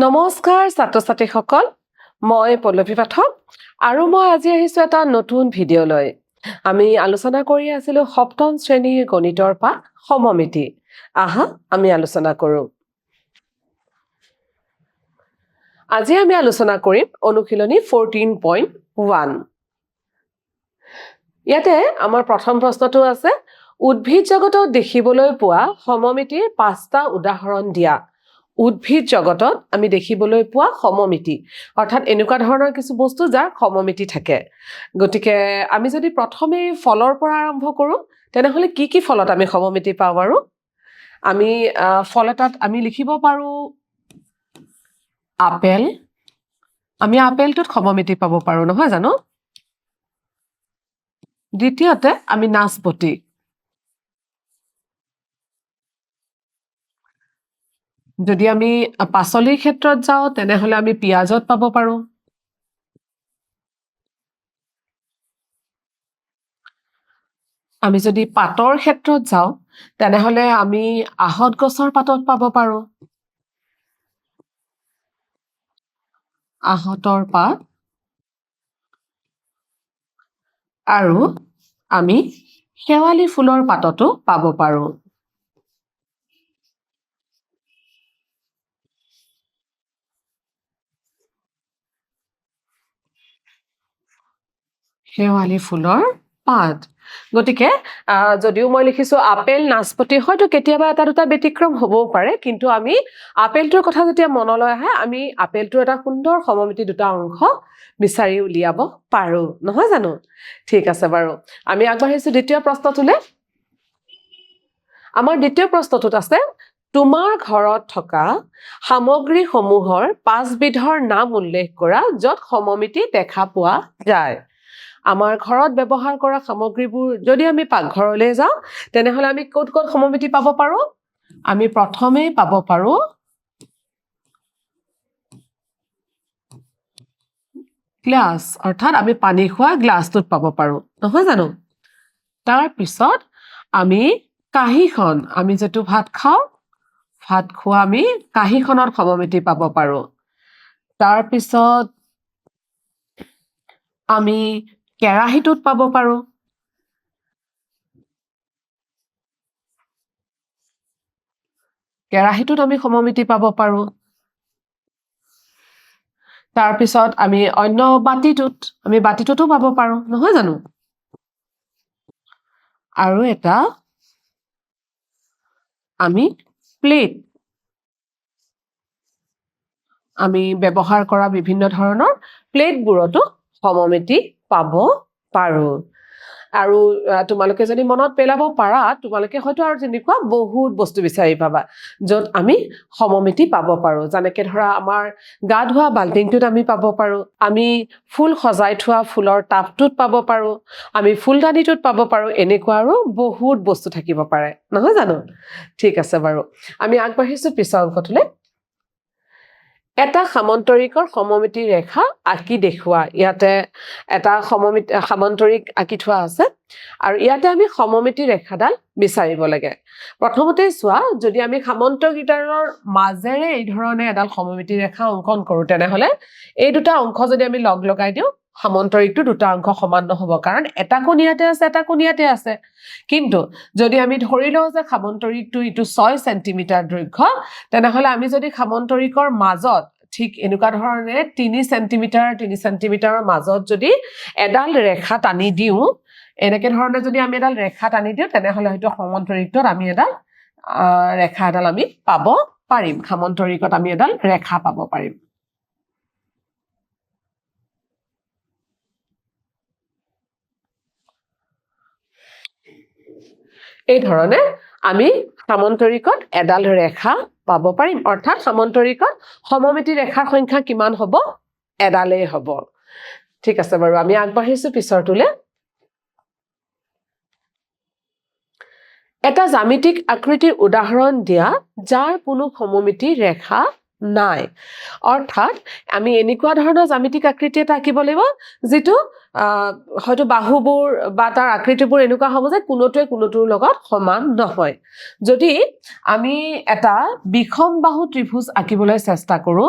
নমস্কাৰ ছাত্ৰ-ছাত্ৰীসকল মই পল্লৱী পাঠক আৰু মই আজি আহিছো এটা নতুন ভিডিঅ' লৈ আমি আলোচনা কৰি আছিলো সপ্তম শ্ৰেণীৰ গণিতৰ পাঠ সমমিতি আহা আমি আলোচনা কৰো আজি আমি আলোচনা কৰিম অনুশীলনী 14.1 ইয়াতে আমাৰ প্ৰথম প্ৰশ্নটো আছে উদ্ভিদ জগতত দেখিবলৈ পোৱা সমমিতিৰ 5টা উদাহৰণ দিয়া উদ্ভিদ জগতত আমি দেখিবলৈ পোৱা সমমিতি অৰ্থাৎ এনেকুৱা ধৰণৰ কিছু বস্তু যাৰ সমমিতি থাকে গতিকে আমি যদি প্ৰথমে ফলৰ পৰা আৰম্ভ কৰো তেনেহলে কি ফলত আমি সমমিতি পাওঁ বাৰু আমি ফল এটাত আমি লিখিব পাৰো আপেল আমি আপেলটোত সমমিতি পাব পাৰো নহয় জানো দ্বিতীয়তে আমি নাচপতি যদি আমি পাচলিৰ ক্ষেত্ৰত যাও তেনেহলে আমি পিয়াজত পাব পাৰো আমি যদি পাতৰ ক্ষেত্ৰত যাও তেনেহলে আমি আহত গছৰ পাতত পাব পাৰো আহতৰ পাত আৰু আমি শেৱালি ফুলৰ পাততো পাব পাৰো শেৱালি ফুলৰ পাত গতিকে যদিও মই লিখিছো আপেল নাচপতি হয়তো কেতিয়াবা এটা দুটা ব্যতিক্ৰম হ'বও পাৰে কিন্তু আমি আপেলটোৰ কথা যেতিয়া মনলৈ আহে আমি আপেলটোৰ এটা সুন্দৰ সমমিতি দুটা অংশ বিচাৰি উলিয়াব পাৰো নহয় জানো ঠিক আছে বাৰু আমি আগবাঢ়িছো দ্বিতীয় প্ৰশ্নটোলে আমাৰ দ্বিতীয় প্ৰশ্নটোত আছে তোমাৰ ঘৰত থকা সামগ্ৰীসমূহৰ 5 বিধৰ নাম উল্লেখ কৰা য'ত সমমিতি দেখা পোৱা যায় আমাৰ ঘৰত ব্যৱহাৰ কৰা সামগ্ৰীবোৰ যদি আমি পাকঘৰলৈ যাওঁ তেনেহলে আমি ক'ত সমমিতি পাব পাৰো আমি প্ৰথমে পাব পাৰো গ্লাস অৰ্থাৎ আমি পানী খোৱা গ্লাসটোত পাব পাৰো নহয় জানো তাৰ পিছত আমি কাঁহীখন আমি যেটো ভাত খাওঁ ভাত খোৱা আমি কাঁহীখনত সমমিতি পাব পাৰো তাৰ পিছত আমি কেৰাহীটোত পাব পাৰো কেৰাহীটোত আমি সমমিতি পাব পাৰো তাৰ পিছত আমি অন্য বাতিটোতো পাব পাৰো নহয় জানো আৰু এটা আমি প্লেট আমি ব্যৱহাৰ কৰা বিভিন্ন ধৰণৰ প্লেটবোৰতো সমমিতি পাব পাৰো আৰু তোমালোকে যদি মনত পেলাব পাৰা তোমালোকে হয়তো আৰু তেনেকুৱা বহুত বস্তু বিচাৰি পাবা য'ত আমি সমমিতি পাব পাৰো যেনেকৈ ধৰা আমাৰ গা ধোৱা বাল্টিংটোত আমি পাব পাৰো আমি ফুল সজাই থোৱা ফুলৰ টাবটোত পাব পাৰো আমি ফুলদানিটোত পাব পাৰো এনেকুৱা আৰু বহুত বস্তু থাকিব পাৰে নহয় জানো ঠিক আছে বাৰু আমি আগবাঢ়িছো পিছৰ অংকটোলৈ এটা সামন্তৰিকৰ সমমিতি ৰেখা আঁকি দেখুৱা ইয়াতে এটা সামন্তৰিক আঁকি থোৱা আছে আৰু ইয়াতে আমি সমমিতি ৰেখাডাল বিচাৰিব লাগে প্ৰথমতে চোৱা যদি আমি সামন্তৰিকডালৰ মাজেৰে এই ধৰণে এডাল সমমিতি ৰেখা অংকন কৰো তেনেহলে এই দুটা অংশ যদি আমি লগ লগাই দিও সামন্তৰিকটো দুটা অংশ সমান নহব কাৰণ এটা কোণ ইয়াতে আছে এটা কোণ ইয়াতে আছে কিন্তু যদি আমি ধৰি লওঁ যে সামন্তৰিকটো ইটো 6 সেন্টিমিটাৰ দৈৰ্ঘ্য তেনেহলে আমি যদি সামন্তৰিকৰ মাজত ঠিক এনেকুৱা ধৰণে 3 সেন্টিমিটাৰৰ মাজত যদি এডাল ৰেখা টানি দিও এনেকে ধৰণে যদি আমি এডাল ৰেখা টানি দিও তেনেহলে হয়তো সামন্তৰিকত আমি এডাল ৰেখা এডাল আমি পাব পাৰিম সামন্তৰিকত আমি এডাল ৰেখা পাব পাৰিম এই ধৰণে আমি সামন্তৰিকত এডাল ৰেখা পাব পাৰিম অৰ্থাৎ সামন্তৰিকত সমমিতি ৰেখাৰ সংখ্যা কিমান হ'ব এডালেই হ'ব ঠিক আছে বাৰু আমি আগবাঢ়িছো পিছৰটোলে এটা জ্যামিতিক আকৃতিৰ উদাহৰণ দিয়া যাৰ কোনো সমমিতি ৰেখা নাই অৰ্থাৎ আমি এনেকুৱা ধৰণৰ জ্যামিতিক আকৃতি এটা আঁকিব লাগিব যেটো হয়তো বাহুবোৰ বা তাৰ আকৃতিবোৰ এনেকুৱা হ'ব যে কোনোটোৱে কোনোটোৰ লগত সমান নহয় যদি আমি এটা বিষম বাহু ত্ৰিভুজ আঁকিবলৈ চেষ্টা কৰো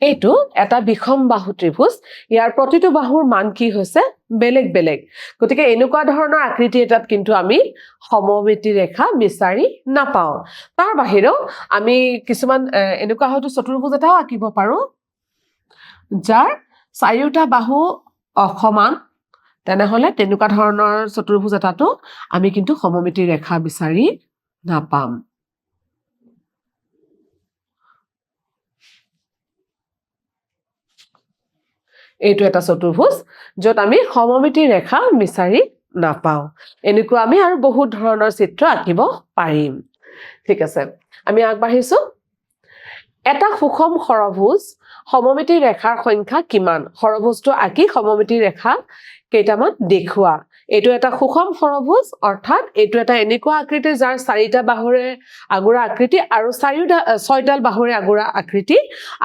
এইটো এটা বিষম বাহু ত্ৰিভুজ ইয়াৰ প্ৰতিটো বাহুৰ মান কি হৈছে বেলেগ বেলেগ গতিকে এনেকুৱা ধৰণৰ আকৃতি এটাত কিন্তু আমি সমমিতি ৰেখা বিচাৰি নাপাওঁ তাৰ বাহিৰেও আমি কিছুমান এনেকুৱা হয়তো চতুৰ্ভুজ এটাও আঁকিব পাৰো যাৰ চাৰিওটা বাহু অসমান তেনেহলে তেনেকুৱা ধৰণৰ চতুৰ্ভুজ এটাতো আমি কিন্তু সমমিতি ৰেখা বিচাৰি নাপাম এইটো এটা চতুৰ্ভুজ যত আমি সমমিতি ৰেখা বিচাৰি নাপাওঁ এনেকুৱা আমি আৰু বহুত ধৰণৰ চিত্ৰ আঁকিব পাৰিম ঠিক আছে আমি আগবাঢ়িছো এটা সুষম ষড়ভুজ সমমিতি ৰেখাৰ সংখ্যা কিমান ষড়ভুজটো আঁকি সমমিতি ৰেখা কেইটামান দেখুৱা এইটো এটা সুষম ষড়ভুজ অৰ্থাৎ এইটো এটা এনেকুৱা আকৃতি যাৰ চাৰিটা বাহুৰে আগুৰা আকৃতি আৰু ছয়ডাল বাহুৰে আগুৰা আকৃতি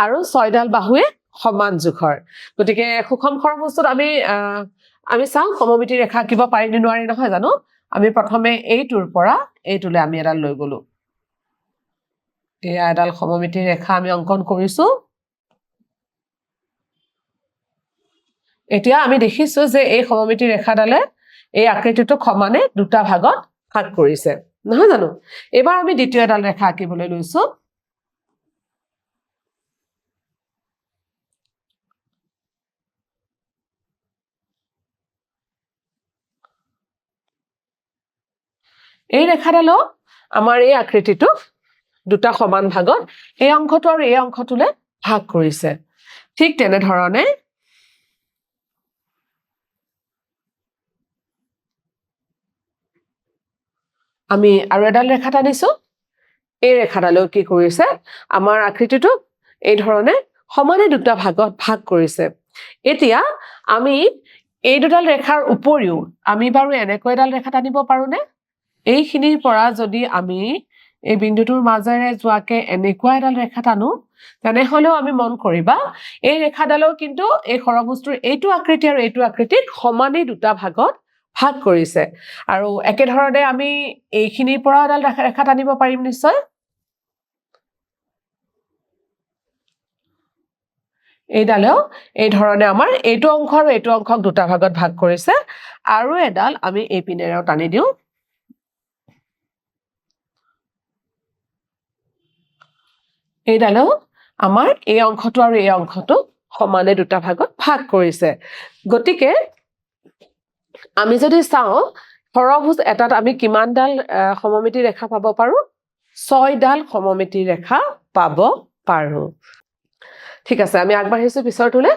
আৰু ছয়ডাল বাহুৱে সমান জোখৰ গতিকে সুষম ষড়ভুজটোত আমি চাওঁ সমমিতি ৰেখা আঁকিব পাৰি নে নোৱাৰি নহয় জানো আমি প্ৰথমে এইটোৰ পৰা এইটোলৈ আমি এডাল লৈ গলো এয়া এডাল সমমিতি ৰেখা আমি অংকন কৰিছো এতিয়া আমি দেখিছো যে এই সমমিতি ৰেখাডালে এই আকৃতিটো সমানে দুটা ভাগত ভাগ কৰিছে নহয় জানো এবাৰ আমি দ্বিতীয় এডাল ৰেখা আঁকিবলৈ লৈছো এই ৰেখাডালো আমাৰ এই আকৃতিটো দুটা সমান ভাগত এই অংশটো আৰু এই অংশটোলে ভাগ কৰিছে ঠিক তেনেধৰণে আমি আৰু এডাল ৰেখা টানিছো এই ৰেখাডালেও কি কৰিছে আমাৰ আকৃতিটো এই ধৰণে সমানে দুটা ভাগত ভাগ কৰিছে এতিয়া আমি এই দুডাল ৰেখাৰ উপৰিও আমি বাৰু এনেকৈ এডাল ৰেখা টানিব পাৰোনে এইখিনিৰ পৰা যদি আমি এই বিন্দুটোৰ মাজেৰে যোৱাকে এনেকুৱা এডাল ৰেখা টানো তেনেহলেও আমি মন কৰিবা এই ৰেখাডালেও কিন্তু এই ষড়ভুজটোৰ এইটো আকৃতি আৰু এইটো আকৃতিক সমানে দুটা ভাগত ভাগ কৰিছে আৰু একেধৰণে আমি এইখিনিৰ পৰা এডাল ৰেখা টানিব পাৰিম নিশ্চয় এইডালেও এই ধৰণে আমাৰ এইটো অংশ আৰু এইটো অংশক দুটা ভাগত ভাগ কৰিছে আৰু এডাল আমি এই পিনেৰেও টানি দিওঁ এইডালেও আমাৰ এই অংশটো আৰু এই অংশটো সমানে দুটা ভাগত ভাগ কৰিছে গতিকে আমি যদি চাওঁ ষড়ভুজ এটাত আমি কিমানডাল সমমিতি ৰেখা পাব পাৰো 6ডাল সমমিতি ৰেখা পাব পাৰো ঠিক আছে আমি আগবাঢ়িছো পিছৰটোলে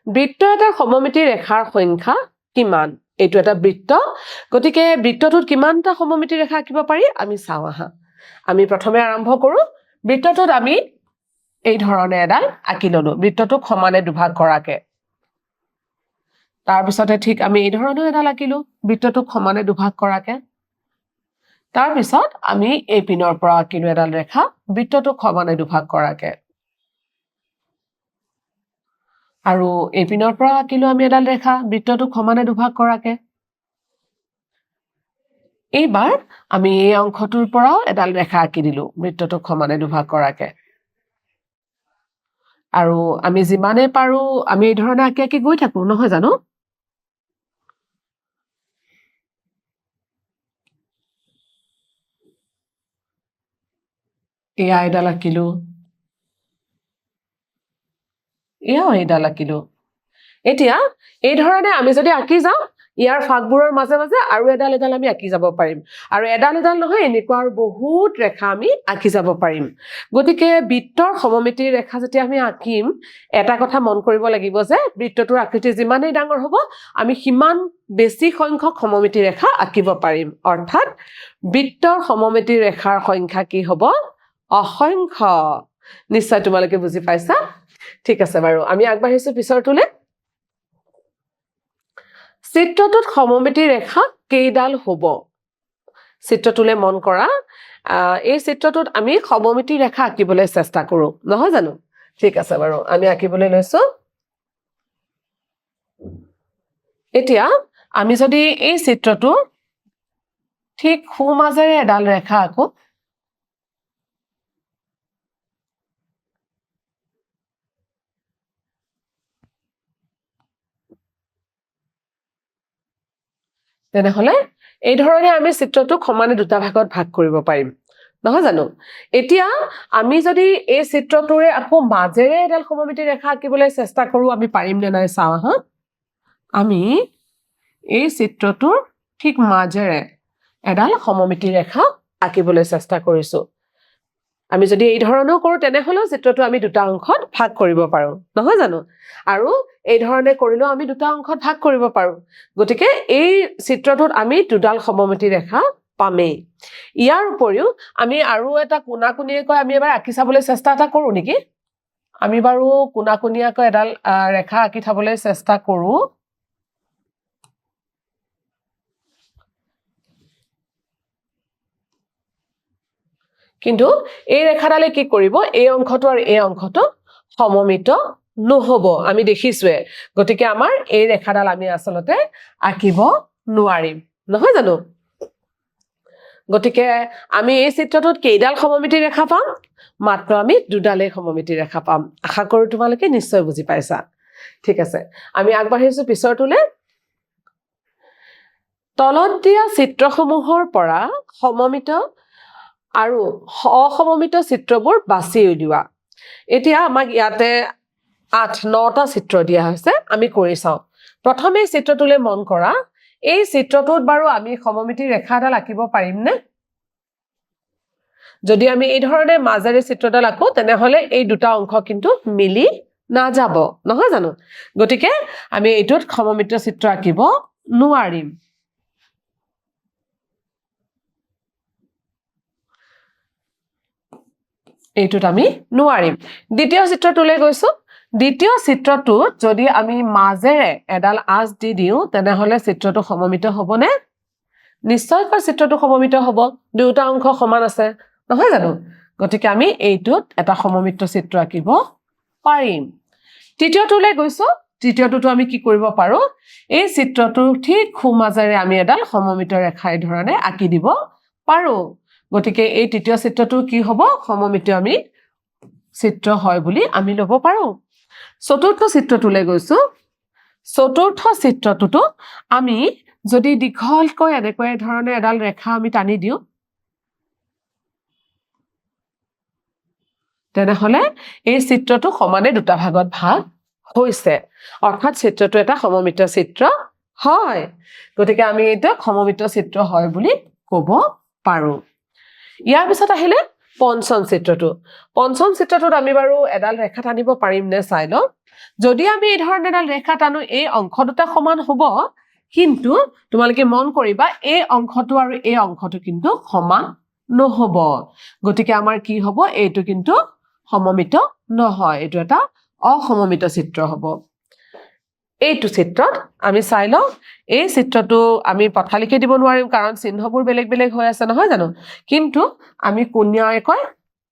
বৃত্ত এটাৰ সমমিতি ৰেখাৰ সংখ্যা কিমান এইটো এটা বৃত্ত গতিকে বৃত্তটোত কিমানটা সমমিতি ৰেখা আঁকিব পাৰি আমি চাওঁ আহা আমি প্ৰথমে আৰম্ভ কৰো বৃত্তটোত আমি এই ধৰণে এডাল আঁকি ললো বৃত্তটোক সমানে দুভাগ কৰাকে তাৰ পিছতে ঠিক আমি এই ধৰণে এডাল আঁকিলো বৃত্তটোক সমানে দুভাগ কৰাকে তাৰ পিছত আমি এই পিনৰ পৰা আঁকিলো এডাল ৰেখা বৃত্তটোক সমানে দুভাগ কৰাকে আৰু এই পিনৰ পৰা আঁকিলো আমি এডাল ৰেখা বৃত্তটোক সমানে দুভাগ কৰাকে এইবাৰ আমি এই অংশটোৰ পৰাও এডাল ৰেখা আঁকি দিলো বৃত্তটোক সমানে দুভাগ কৰাকে আৰু আমি যিমানে পাৰো আমি এই ধৰণে আঁকি আঁকি গৈ থাকো নহয় জানো এয়া এডাল আঁকিলো এয়াও এডাল আঁকিলো এতিয়া এই ধৰণে আমি যদি আঁকি যাওঁ ইয়াৰ ফাগবোৰৰ মাজে মাজে আৰু এডাল এডাল আমি আঁকি যাব পাৰিম আৰু এডাল এডাল নহয় এনেকুৱা আৰু বহুত ৰেখা আমি আঁকি যাব পাৰিম গতিকে বৃত্তৰ সমমিতি ৰেখা যেতিয়া আমি আঁকিম এটা কথা মন কৰিব লাগিব যে বৃত্তটোৰ আকৃতি যিমানেই ডাঙৰ হ'ব আমি সিমান বেছি সংখ্যক সমমিতি ৰেখা আঁকিব পাৰিম অৰ্থাৎ বৃত্তৰ সমমিতি ৰেখাৰ সংখ্যা কি হ'ব অসংখ্য নিশ্চয় তোমালোকে বুজি পাইছা ঠিক আছে বাৰু আমি আগবাঢ়িছো পিছৰটোলে চিত্ৰটোত সমমিতি ৰেখা কেইডাল হ'ব চিত্ৰটোলে মন কৰা এই চিত্ৰটোত আমি সমমিতি ৰেখা আঁকিবলৈ চেষ্টা কৰো নহয় জানো ঠিক আছে বাৰু আমি আঁকিবলৈ লৈছো এতিয়া আমি যদি এই চিত্ৰটো ঠিক সোঁমাজেৰে এডাল ৰেখা আঁকো তেনেহলে এই ধৰণে আমি চিত্ৰটো সমানে দুটা ভাগত ভাগ কৰিব পাৰিম নহয় জানো এতিয়া আমি যদি এই চিত্ৰটোৰে আকৌ মাজেৰে এডাল সমমিতি ৰেখা আঁকিবলৈ চেষ্টা কৰো আমি পাৰিম নে নাই চাও হা আমি এই চিত্ৰটোৰ ঠিক মাজেৰে এডাল সমমিতি ৰেখা আঁকিবলৈ চেষ্টা কৰিছো আমি যদি এই ধৰণৰ কৰো তেনেহলে চিত্ৰটো আমি দুটা অংশত ভাগ কৰিব পাৰো নহয় জানো আৰু এই ধৰণে কৰিলেও আমি দুটা অংশত ভাগ কৰিব পাৰো গতিকে এই চিত্ৰটোত আমি দুডাল সমমিতি ৰেখা পামেই ইয়াৰ উপৰিও আমি আৰু এটা কোণাকুণীয়াকৈ আমি এবাৰ আঁকি চাবলৈ চেষ্টা এটা কৰো নেকি আমি বাৰু কোণাকুণীয়াকৈ এডাল ৰেখা আঁকি থাবলৈ চেষ্টা কৰো কিন্তু এই ৰেখাডালে কি কৰিব এই অংশটো আৰু এই অংশটো সমমিত নহব আমি দেখিছোৱে গতিকে আমাৰ এই ৰেখাডাল আমি আসলতে আঁকিব নোৱাৰিম নহয় জানো গতিকে আমি এই চিত্ৰটোত কেইডাল সমমিতি ৰেখা পাম মাত্ৰ আমি দুডালেই সমমিতি ৰেখা পাম আশা কৰো তোমালোকে নিশ্চয় বুজি পাইছা ঠিক আছে আমি আগবাঢ়িছো পিছৰটোলে তলত দিয়া চিত্ৰসমূহৰ পৰা সমমিত আৰু অসমমিত চিত্ৰবোৰ বাছি উলিওৱা এতিয়া আমাক ইয়াতে 8-9টা চিত্ৰ দিয়া হৈছে আমি কৰি চাও প্ৰথমে চিত্ৰটোলে মন কৰা এই চিত্ৰটোত বাৰু আমি সমমিতি ৰেখাডাল আঁকিব পাৰিম নে যদি আমি এই ধৰণে মাজেৰে চিত্ৰডাল আঁকো তেনেহলে এই দুটা অংশ কিন্তু মিলি নাযাব নহয় জানো গতিকে আমি এইটোত সমমিত চিত্ৰ আঁকিব নোৱাৰিম এইটোত আমি নোৱাৰিম দ্বিতীয় চিত্ৰটোলে গৈছো দ্বিতীয় চিত্ৰটোত যদি আমি মাজেৰে এডাল আঁচ দি দিও তেনেহলে চিত্ৰটো সমমিত হ'বনে নিশ্চয়কৈ চিত্ৰটো সমমিত হ'ব দুটা অংশ সমান আছে নহয় জানো গতিকে আমি এইটোত এটা সমমিত চিত্ৰ আঁকিব পাৰিম তৃতীয়টোলে গৈছো তৃতীয়টোতো আমি কি কৰিব পাৰো এই চিত্ৰটোৰ ঠিক খুমাজেৰে আমি এডাল সমমিত ৰেখা এই ধৰণে আঁকি দিব পাৰো গতিকে এই তৃতীয় চিত্ৰটো কি হ'ব সমমিত আমি চিত্ৰ হয় বুলি আমি ল'ব পাৰো চতুৰ্থ চিত্ৰটোলে গৈছো চতুৰ্থ চিত্ৰটোতো আমি যদি দীঘলকৈ এনেকৈ ধৰণে এডাল ৰেখা আমি টানি দিও তেনেহলে এই চিত্ৰটো সমানে দুটা ভাগত ভাগ হৈছে অৰ্থাৎ চিত্ৰটো এটা সমমিত চিত্ৰ হয় গতিকে আমি এটা সমমিত চিত্ৰ হয় বুলি ক'ব পাৰো ইয়াৰ পিছত আহিলে পঞ্চম চিত্ৰটোত আমি বাৰু এডাল ৰেখা টানিব পাৰিম নে চাই লওঁ যদি আমি এই ধৰণে এডাল ৰেখা টানো এই অংশ দুটা সমান হ'ব কিন্তু তোমালোকে মন কৰিবা এই অংশটো আৰু এই অংশটো কিন্তু সমান নহ'ব গতিকে আমাৰ কি হ'ব এইটো কিন্তু সমমিত নহয় এইটো এটা অসমমিত চিত্ৰ হ'ব এইটো চিত্ৰত আমি চাই লওঁ এই চিত্ৰটো আমি পথালিকে দিব নোৱাৰিম কাৰণ চিহ্নবোৰ বেলেগ বেলেগ হৈ আছে নহয় জানো কিন্তু আমি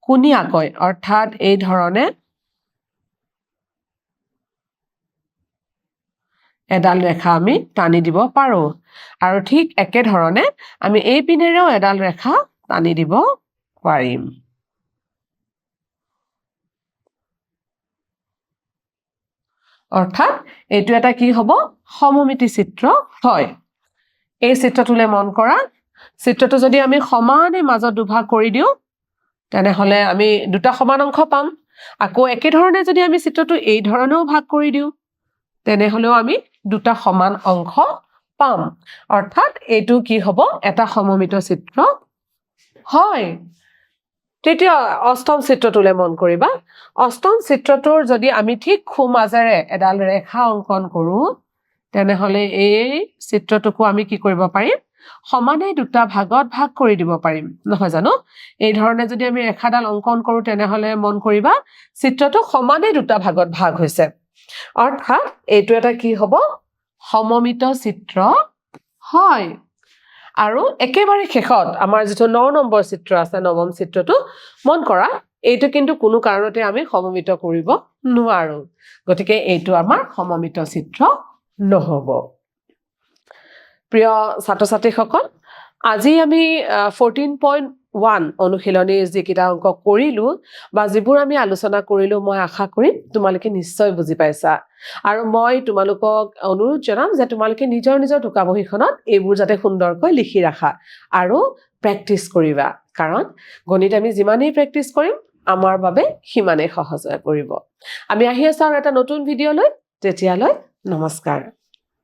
কুনিয়াকৈ অৰ্থাৎ এই ধৰণে এডাল ৰেখা আমি টানি দিব পাৰো আৰু ঠিক একে ধৰণে আমি এই পিনেৰেও এডাল ৰেখা টানি দিব পাৰিম অৰ্থাৎ এইটো এটা কি হ'ব সমমিতি চিত্ৰ হয় এই চিত্ৰটোলে মন কৰা চিত্ৰটো যদি আমি সমানে মাজত দুভাগ কৰি দিও তেনেহলে আমি দুটা সমান অংশ পাম আকৌ একে ধৰণে যদি আমি চিত্ৰটো এই ধৰণেও ভাগ কৰি দিও তেনেহলেও আমি দুটা সমান অংশ পাম অৰ্থাৎ এইটো কি হ'ব এটা সমমিত চিত্ৰ হয় তৃতীয় অষ্টম চিত্ৰটোলে মন কৰিবা অষ্টম চিত্ৰটোৰ যদি আমি ঠিক খুমাজেৰে এডাল ৰেখা অংকন কৰো তেনেহলে এই চিত্ৰটোকো আমি কি কৰিব পাৰিম সমানে দুটা ভাগত ভাগ কৰি দিব পাৰিম নহয় জানো এই ধৰণে যদি আমি ৰেখাডাল অংকন কৰো তেনেহলে মন কৰিবা চিত্ৰটো সমানে দুটা ভাগত ভাগ হৈছে অৰ্থাৎ এইটো এটা কি হ'ব সমমিত চিত্ৰ হয় আৰু একেবাৰে শেষত আমাৰ যেটো 9 নম্বৰ চিত্ৰ আছে নৱম চিত্ৰটো মন কৰা এইটো কিন্তু কোনো কাৰণতে আমি সমমিত কৰিব নোৱাৰো গতিকে এইটো আমাৰ সমমিত চিত্ৰ নহব প্ৰিয় ছাত্ৰ ছাত্ৰীসকল আজি আমি 14.1 1 অনুশীলনীৰ যিকেইটা অংক কৰিলো বা যিবোৰ আমি আলোচনা কৰিলো মই আশা কৰিম তোমালোকে নিশ্চয় বুজি পাইছা আৰু মই তোমালোকক অনুৰোধ জনাম যে তোমালোকে নিজৰ নিজৰ টোকা বহীখনত এইবোৰ যাতে সুন্দৰকৈ লিখি ৰাখা আৰু প্ৰেক্টিছ কৰিবা কাৰণ গণিত আমি যিমানেই প্ৰেক্টিছ কৰিম আমাৰ বাবে সিমানেই সহজ হৈ পৰিব আমি আহি আছো আৰু এটা নতুন ভিডিঅ লৈ তেতিয়ালৈ নমস্কাৰ